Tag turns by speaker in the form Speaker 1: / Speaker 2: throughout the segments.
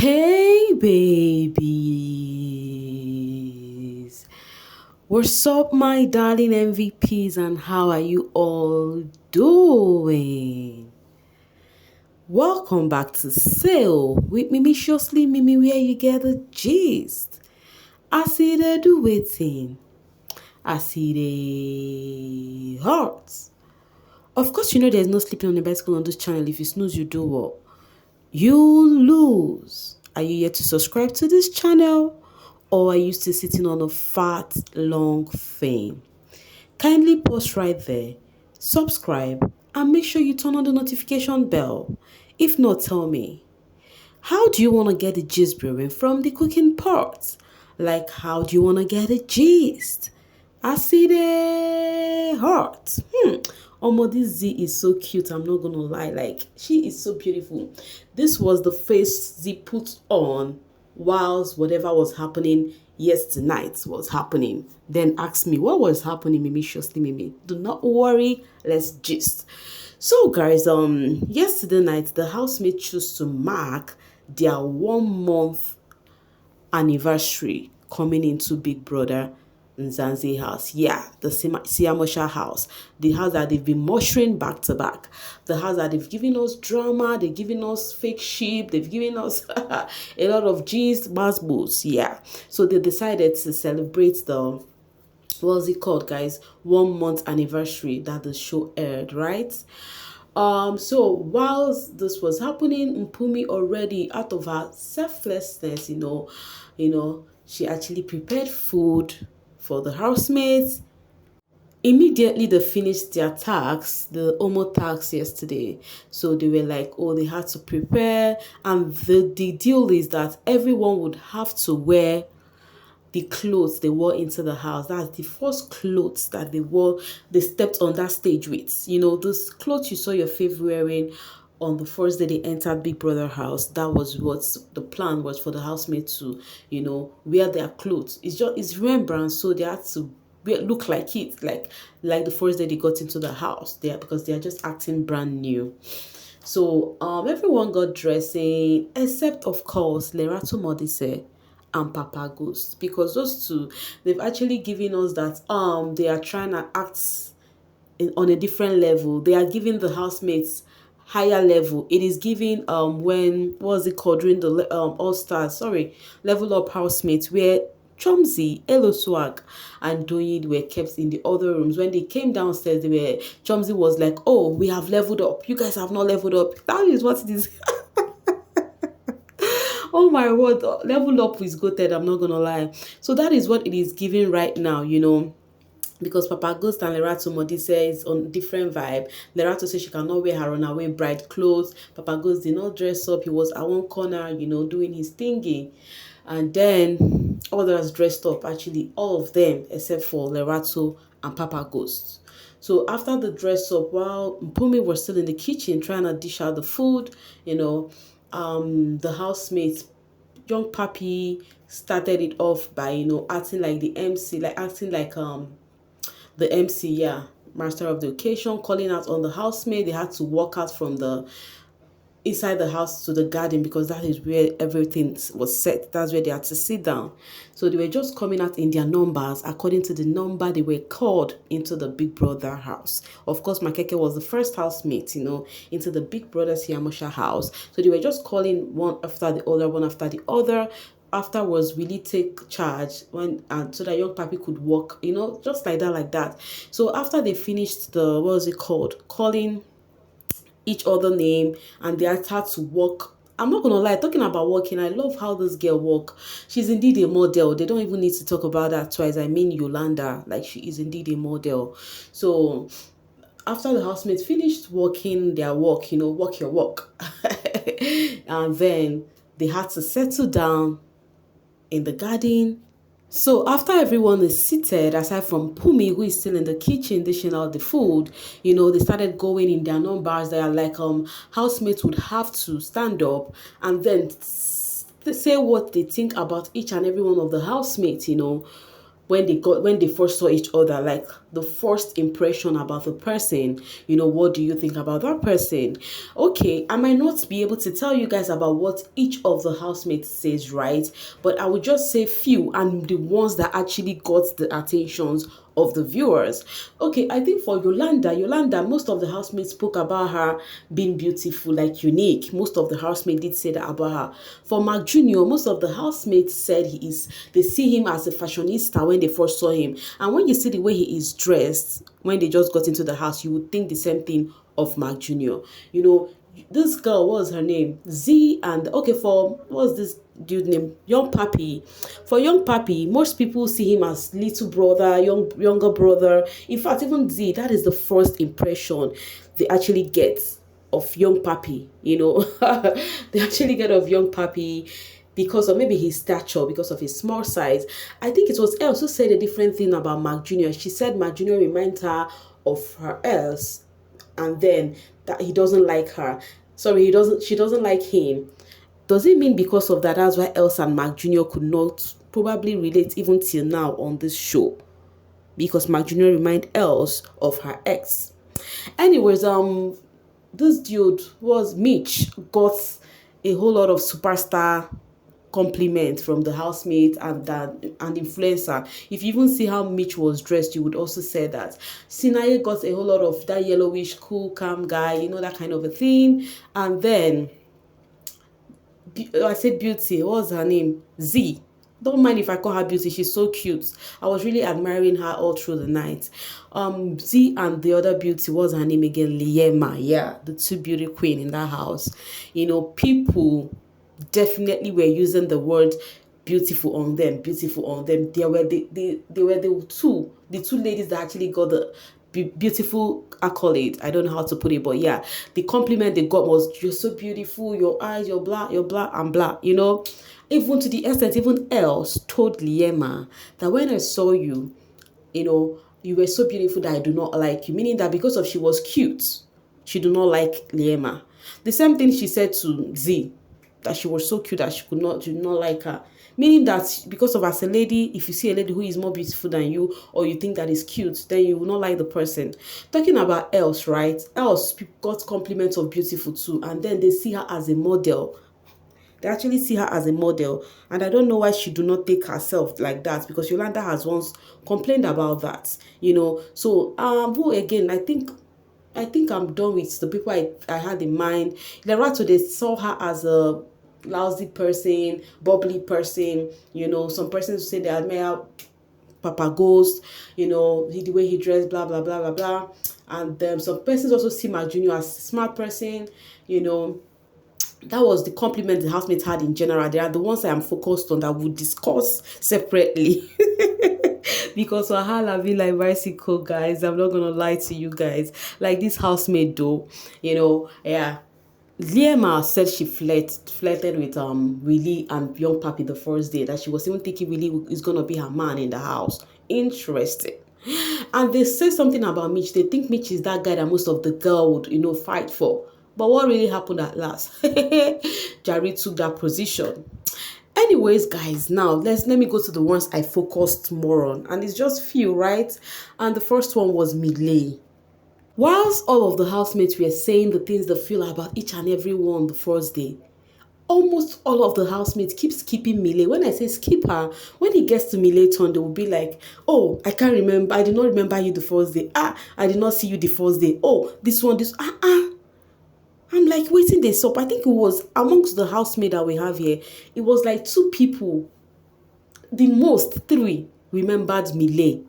Speaker 1: Hey babies, what's up my darling MVPs and how are you all doing? Welcome back to Sale with Mimiciously Mimi where you get the gist. I see they do waiting. I see they hurt. Of course you know there's no sleeping on the bicycle on this channel. If you snooze you do what? You lose. Are you yet to subscribe to this channel? Or are you still sitting on a fat, long thing? Kindly pause right there, subscribe, and make sure you turn on the notification bell. If not, tell me, how do you want to get the gist brewing from the cooking part? Like, how do you want to get the gist? I see the heart. This Z is so cute. I'm not gonna lie. Like, she is so beautiful. This was the face Z put on whilst whatever was happening yesterday night was happening. Then ask me what was happening, Mimi Shostly Mimi. Do not worry. Let's gist. So guys, yesterday night the housemates chose to mark their 1 month anniversary coming into Big Brother Mzansi house. Yeah, the Mosha house. The house that they've been mushing back to back. The house that they've given us drama, they've given us fake sheep, they've given us a lot of gist, mass boosts. Yeah. So they decided to celebrate the what's it called, guys? 1 month anniversary that the show aired, right? So whilst this was happening, Mpumi already out of her selflessness, she actually prepared food for the housemates. Immediately they finished their tax, the Omo tax yesterday. So they were like, oh, they had to prepare. And the deal is that everyone would have to wear the clothes they wore into the house. That's the first clothes that they wore, they stepped on that stage with. You know, those clothes you saw your favorite wearing on the first day they entered Big Brother house. That was what the plan was for the housemates to, wear their clothes. It's remembrance, so they had to look like it, like the first day they got into the house there because they are just acting brand new. So everyone got dressing except of course Lerato Modise and Papa Ghost, because those two, they've actually given us that they are trying to act on a different level. They are giving the housemates higher level. It is giving when what was it called during the All Stars, level up housemates, where Chomzi, Elo Swag, and Doyin were kept in the other rooms. When they came downstairs, Chomzi was like, "Oh, we have leveled up. You guys have not leveled up." That is what it is. Oh my word, level up is goated, I'm not gonna lie. So that is what it is giving right now, because Papa Ghost and Lerato Modise is on different vibe. Lerato says she cannot wear her runaway bride clothes. Papa Ghost did not dress up. He was at one corner, doing his thingy. And then others dressed up, actually, all of them except for Lerato and Papa Ghost. So after the dress up, while Mpumi was still in the kitchen trying to dish out the food, the housemates, young Papi started it off by, acting like the MC, like acting like the MC, yeah, master of the occasion, calling out on the housemaid. They had to walk out from the inside the house to the garden because that is where everything was set. That's where they had to sit down. So they were just coming out in their numbers according to the number they were called into the Big Brother house. Of course, Makeke was the first housemate, into the Big Brother Siamosha house. So they were just calling one after the other, one after the other. Afterwards, really take charge so that young Papi could walk, just like that. So after they finished the what was it called, calling each other name, and they had to walk. I'm not gonna lie, talking about walking, I love how this girl walk. She's indeed a model. They don't even need to talk about that twice. I mean Yolanda, like she is indeed a model. So after the housemates finished walking their walk, walk your walk, and then they had to settle down in the garden. So after everyone is seated, aside from Pumi, who is still in the kitchen dishing out the food, they started going in their numbers. They are like housemates would have to stand up and then say what they think about each and every one of the housemates, when they first saw each other, like the first impression about the person. What do you think about that person? Okay, I might not be able to tell you guys about what each of the housemates says, right? But I would just say few, and the ones that actually got the attentions of the viewers. Okay, I think for Yolanda, most of the housemates spoke about her being beautiful, like unique. Most of the housemates did say that about her. For Mark Jr., most of the housemates said they see him as a fashionista when they first saw him. And when you see the way he is dressed, when they just got into the house, you would think the same thing of Mark Jr. This girl, what was her name? Z, and okay, for what was this dude name? Young Papi. For Young Papi, most people see him as little brother, younger brother. In fact, even Z, that is the first impression they actually get of Young Papi. They actually get of Young Papi because of maybe his stature, because of his small size. I think it was Els who said a different thing about Mark Jr. She said Mark Jr. reminds her of her Els, and then that he doesn't like her. Sorry, she doesn't like him. Does it mean because of that, that's why Els and Mark Jr. could not probably relate even till now on this show? Because Mark Jr. remind Els of her ex. Anyways, this dude was Mitch, got a whole lot of superstar compliment from the housemate and influencer. If you even see how Mitch was dressed, you would also say that. Sinaye got a whole lot of that yellowish, cool, calm guy, that kind of a thing. And then I said beauty. What was her name? Z. Don't mind if I call her beauty. She's so cute. I was really admiring her all through the night. Z and the other beauty, what was her name again? Liema. Yeah, the two beauty queen in that house. People definitely were using the word beautiful on them, beautiful on them. They were the two ladies that actually got the beautiful accolade. I don't know how to put it, but yeah, the compliment they got was, you're so beautiful, your eyes, you're blah and blah. Even to the extent, even Els told Liema that when I saw you, you were so beautiful that I do not like you, meaning that because of she was cute, she do not like Liema. The same thing she said to Z, that she was so cute that she did not like her. Meaning that because of as a lady, if you see a lady who is more beautiful than you, or you think that is cute, then you will not like the person. Talking about Els, right? Els got compliments of beautiful too, and then they see her as a model. They actually see her as a model, and I don't know why she do not take herself like that, because Yolanda has once complained about that. So who again? I think I'm done with the people I had in mind. Lerato, they saw her as a lousy person, bubbly person. Some persons say they admire Papa Ghost, the way he dressed, blah, blah, blah, blah, blah. And some persons also see my junior as a smart person. That was the compliment the housemates had in general. They are the ones I am focused on that we'll discuss separately. Because Wahala be like bicycle, guys. I'm not gonna lie to you guys. Like this housemate though, yeah. Liema said she flirted with Willie and Young Papi the first day, that she was even thinking Willie is gonna be her man in the house. Interesting. And they say something about Mitch. They think Mitch is that guy that most of the girl would, fight for. But what really happened at last? Jari took that position. Anyways, guys, now let me go to the ones I focused more on. And it's just few, right? And the first one was Meelay. Whilst all of the housemates were saying the things they feel about each and every one the first day, almost all of the housemates keep skipping Meelay. When I say skip her, when he gets to Meelay turn, they will be like, oh, I can't remember. I did not remember you the first day. I did not see you the first day. Oh, this one, this, I'm like waiting this up. I think it was amongst the housemates that we have here, it was like two people, the most three, remembered Meelay.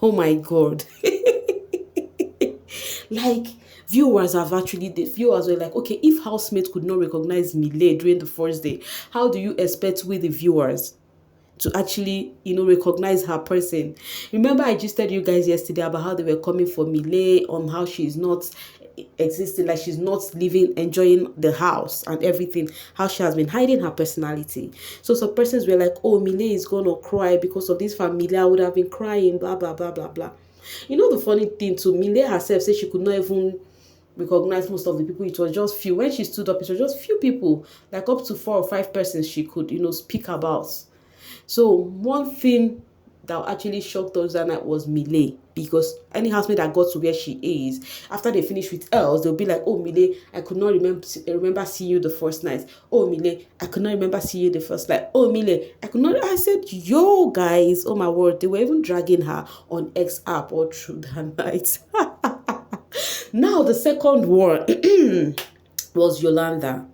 Speaker 1: Oh my God. Like, the viewers were like, okay, if housemates could not recognize Meelay during the first day, how do you expect we, the viewers, to actually, recognize her person? Remember, I just told you guys yesterday about how they were coming for Meelay, on how she's not existing, like she's not living, enjoying the house and everything, how she has been hiding her personality. So some persons were like, oh, Meelay is gonna cry because of this family. I would have been crying, blah, blah, blah, blah, blah. The funny thing too, Meelay herself said she could not even recognize most of the people. It was just few. When she stood up, it was just few people, like up to 4 or 5 persons she could, speak about. So one thing that actually shocked us that night was Meelay, because any housemate that got to where she is, after they finish with else, they'll be like, oh Meelay, I could not remember seeing you the first night. Oh Meelay, I could not remember seeing you the first night. Oh Meelay, I could not. I said, yo guys, oh my word, they were even dragging her on X app all through the night. Now the second one was Yolanda.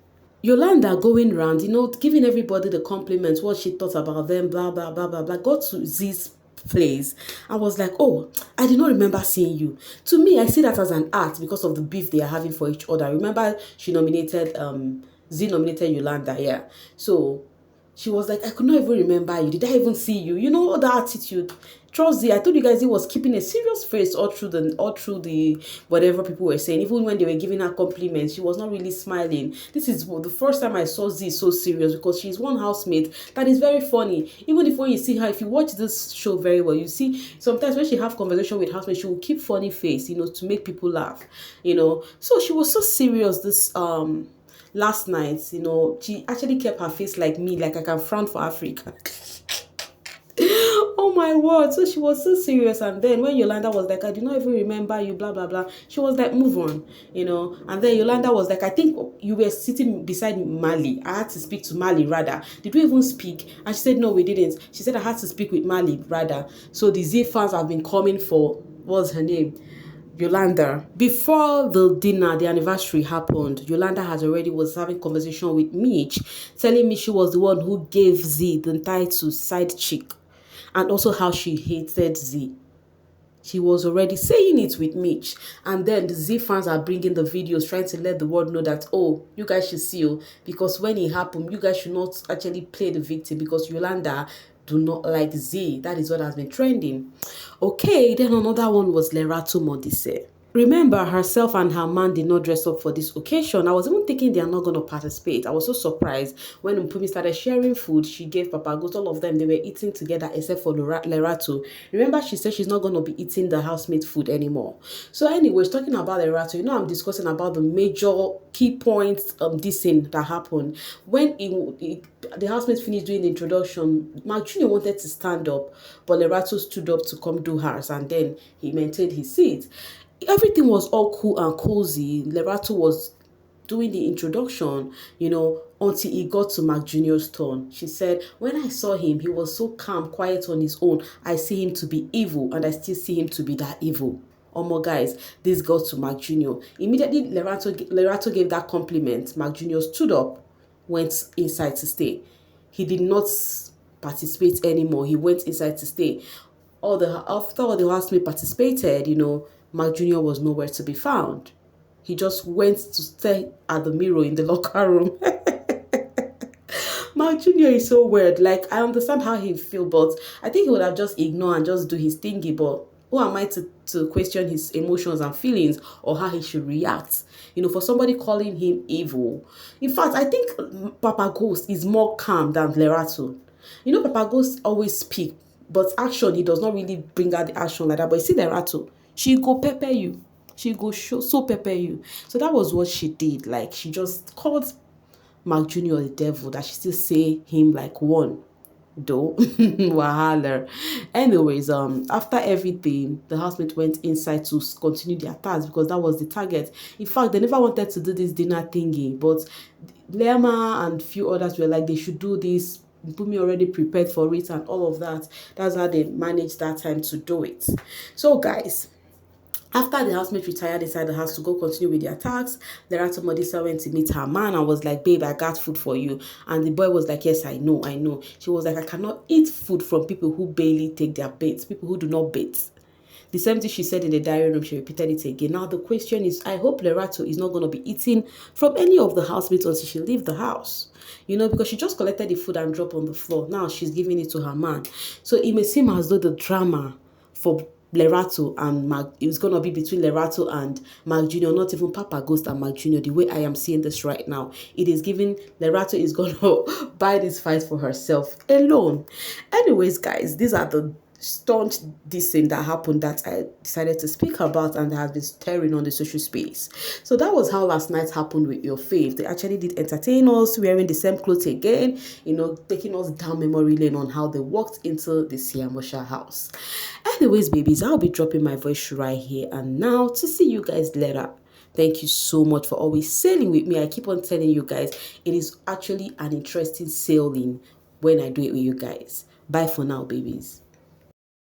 Speaker 1: Yolanda going round, giving everybody the compliments, what she thought about them, blah, blah, blah, blah, blah. Got to Z's place. I was like, oh, I did not remember seeing you. To me, I see that as an art because of the beef they are having for each other. Remember, Z nominated Yolanda, yeah. So she was like, I could not even remember you. Did I even see you? You know, the attitude. Trust Z, I told you guys he was keeping a serious face all through the whatever people were saying. Even when they were giving her compliments, she was not really smiling. This is the first time I saw Z so serious, because she's one housemate that is very funny. Even if when you see her, if you watch this show very well, you see sometimes when she have conversation with housemates, she will keep funny face, to make people laugh. So she was so serious this last night. She actually kept her face like me, like I can frown for Africa. Oh my word. So she was so serious, and then when Yolanda was like, I do not even remember you, blah blah blah, she was like, move on. And then Yolanda was like, I think you were sitting beside Mellee. I had to speak to Mellee rather. Did we even speak? And she said, no, we didn't. She said I had to speak with Mellee rather. So the Z fans have been coming for, what's her name, Yolanda. Before the dinner, the anniversary happened, Yolanda was having conversation with Mitch, telling me she was the one who gave Z the title side chick, and also how she hated Z. She was already saying it with Mitch. And then the Z fans are bringing the videos, trying to let the world know that, oh, you guys should see you. Because when it happened, you guys should not actually play the victim, because Yolanda do not like Z. That is what has been trending. Okay, then another one was Lerato Modise. Remember, herself and her man did not dress up for this occasion. I was even thinking they are not going to participate. I was so surprised when Mpumi started sharing food. She gave Papa Goat, all of them, they were eating together except for Lerato. Remember, she said she's not going to be eating the housemate food anymore. So anyways, talking about Lerato, I'm discussing about the major key points of this scene that happened. When the housemates finished doing the introduction, Mark Junior wanted to stand up, but Lerato stood up to come do hers, and then he maintained his seat. Everything was all cool and cozy. Lerato was doing the introduction, until he got to Mark Junior's turn. She said, when I saw him, he was so calm, quiet on his own. I see him to be evil, and I still see him to be that evil. Omo guys, this got to Mark Junior. Immediately, Lerato gave that compliment. Mark Junior stood up, went inside to stay. He did not participate anymore. He went inside to stay. After all the housemates participated, Mark Junior was nowhere to be found. He just went to stare at the mirror in the locker room. Mark Junior is so weird. Like, I understand how he feel, but I think he would have just ignored and just do his thingy. But who am I to question his emotions and feelings, or how he should react? For somebody calling him evil. In fact, I think Papa Ghost is more calm than Lerato. Papa Ghost always speak, but action, he does not really bring out the action like that. But you see Lerato, she go pepper you. She go so pepper you. So that was what she did. Like, she just called Mark Junior the devil, that she still say him like one. Though. Wahala. Anyways, after everything, the housemate went inside to continue their task, because that was the target. In fact, they never wanted to do this dinner thingy, but Lerma and few others were like, they should do this. Bumi already prepared for it and all of that. That's how they managed that time to do it. So guys, after the housemate retired inside the house to go continue with their tasks, Lerato Modisa went to meet her man and was like, babe, I got food for you. And the boy was like, yes, I know. She was like, I cannot eat food from people who barely take their baits, people who do not bait. The same thing she said in the diary room, she repeated it again. Now the question is, I hope Lerato is not going to be eating from any of the housemates until she leaves the house. Because she just collected the food and dropped on the floor. Now she's giving it to her man. So it may seem as though the drama for Lerato and Mark, it's going to be between Lerato and Mark Junior, not even Papa Ghost and Mark Junior, the way I am seeing this right now. It is giving Lerato is going to buy this fight for herself alone. Anyways, guys, these are the staunch this thing that happened that I decided to speak about and that has been stirring on the social space. So that was how last night happened with your fave. They actually did entertain us, wearing the same clothes again, taking us down memory lane on how they walked into the Mosha house. Anyways, babies, I'll be dropping my voice right here and now to see you guys later. Thank you so much for always sailing with me. I keep on telling you guys, it is actually an interesting sailing when I do it with you guys. Bye for now, babies.